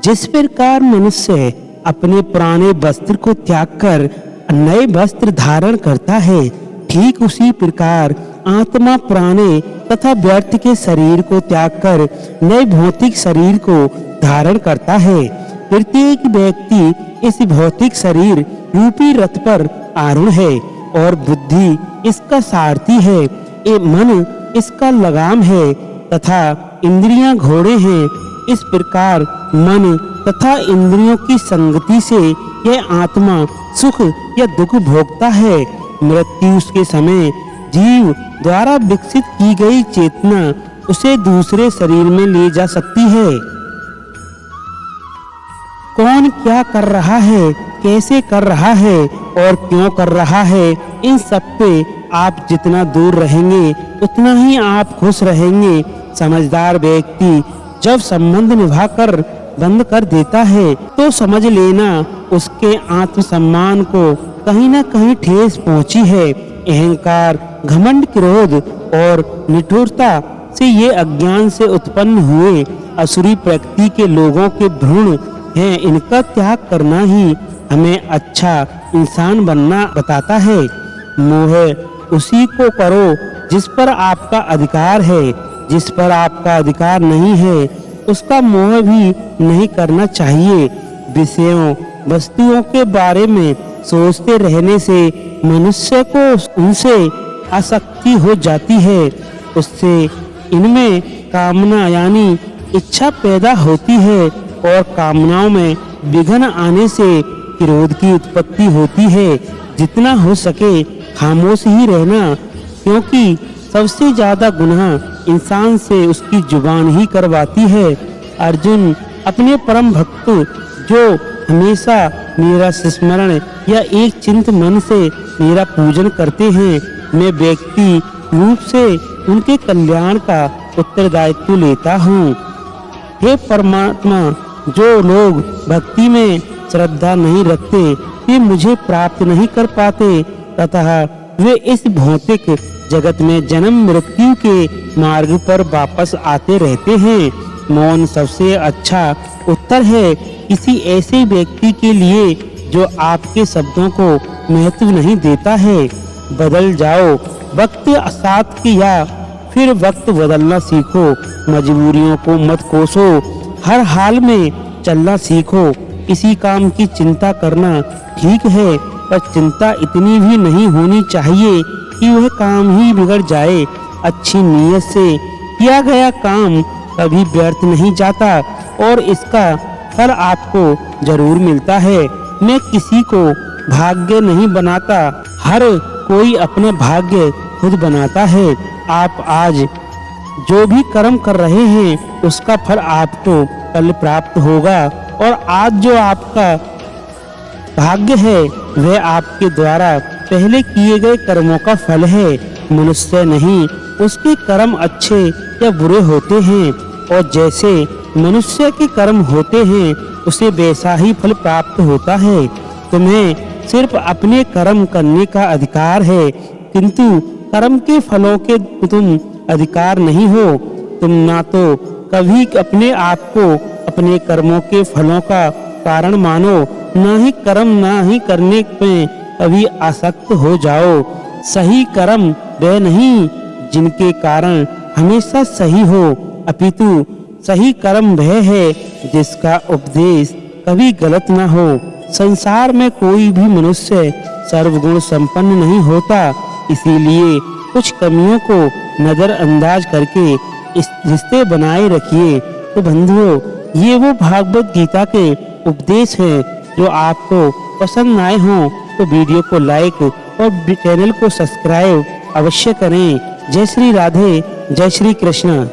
जिस प्रकार मनुष्य अपने पुराने वस्त्र को त्याग कर नए वस्त्र धारण करता है, ठीक उसी प्रकार आत्मा पुराने तथा व्यर्थ के शरीर को त्याग कर नए भौतिक शरीर को धारण करता है। प्रत्येक व्यक्ति इस भौतिक शरीर रूपी रथ पर आरूढ़ है और बुद्धि इसका सारथी है, ये मन इसका लगाम है तथा इंद्रियां घोड़े हैं। इस प्रकार मन तथा इंद्रियों की संगति से यह आत्मा सुख या दुख भोगता है। मृत्यु के समय जीव द्वारा विकसित की गई चेतना उसे दूसरे शरीर में ले जा सकती है। कौन क्या कर रहा है, कैसे कर रहा है और क्यों कर रहा है, इन सब पे आप जितना दूर रहेंगे उतना ही आप खुश रहेंगे। समझदार व्यक्ति जब संबंध निभाकर बंद कर देता है तो समझ लेना उसके आत्मसम्मान को कहीं न कहीं ठेस पहुंची है। अहंकार, घमंड, क्रोध और निठुरता से ये अज्ञान से उत्पन्न हुए असुरी प्रकृति के लोगों के भ्रूण हैं। इनका त्याग करना ही हमें अच्छा इंसान बनना बताता है। मोह उसी को करो जिस पर आपका अधिकार है, जिस पर आपका अधिकार नहीं है उसका मोह भी नहीं करना चाहिए। विषयों वस्तुओं के बारे में सोचते रहने से मनुष्य को उनसे आसक्ति हो जाती है, उससे इनमें कामना यानी इच्छा पैदा होती है और कामनाओं में विघ्न आने से क्रोध की उत्पत्ति होती है। जितना हो सके खामोश ही रहना, क्योंकि सबसे ज्यादा गुनाह इंसान से उसकी जुबान ही करवाती है। अर्जुन अपने परम भक्त जो हमेशा मेरा स्मरण या एक चिंत मन से मेरा पूजन करते हैं, मैं व्यक्ति रूप से उनके कल्याण का उत्तरदायित्व लेता हूँ। हे परमात्मा, जो लोग भक्ति में श्रद्धा नहीं रखते वे मुझे प्राप्त नहीं कर पाते तथा वे इस भौतिक जगत में जन्म मृत्यु के मार्ग पर वापस आते रहते हैं। मौन सबसे अच्छा उत्तर है किसी ऐसे व्यक्ति के लिए जो आपके शब्दों को महत्व नहीं देता है। बदल जाओ, वक्त साथ किया फिर वक्त बदलना सीखो। मजबूरियों को मत कोसो, हर हाल में चलना सीखो। किसी काम की चिंता करना ठीक है, पर चिंता इतनी भी नहीं होनी चाहिए कि वह काम ही बिगड़ जाए। अच्छी नीयत से किया गया काम कभी व्यर्थ नहीं जाता और इसका फल आपको जरूर मिलता है। मैं किसी को भाग्य नहीं बनाता, हर कोई अपना भाग्य खुद बनाता है। आप आज जो भी कर्म कर रहे हैं उसका फल आपको कल प्राप्त होगा और आज जो आपका भाग्य है वह आपके द्वारा पहले किए गए कर्मों का फल है। मनुष्य नहीं, उसके कर्म अच्छे या बुरे होते हैं और जैसे मनुष्य के कर्म होते हैं उसे वैसा ही फल प्राप्त होता है। तुम्हें सिर्फ अपने कर्म करने का अधिकार है, किंतु कर्म के फलों के तुम अधिकार नहीं हो। तुम ना तो कभी अपने आप को अपने कर्मों के फलों का कारण मानो, ना ही कर्म ना ही करने में कभी आसक्त हो जाओ। सही कर्म वह नहीं जिनके कारण हमेशा सही हो, अपितु सही कर्म वह है जिसका उपदेश कभी गलत न हो। संसार में कोई भी मनुष्य सर्वगुण संपन्न नहीं होता, इसीलिए कुछ कमियों को नजरअंदाज करके इस रिश्ते बनाए रखिए। तो बंधुओं, ये वो भागवत गीता के उपदेश हैं जो आपको पसंद आए हों तो वीडियो को लाइक और चैनल को सब्सक्राइब अवश्य करें। जय श्री राधे, जय श्री कृष्ण।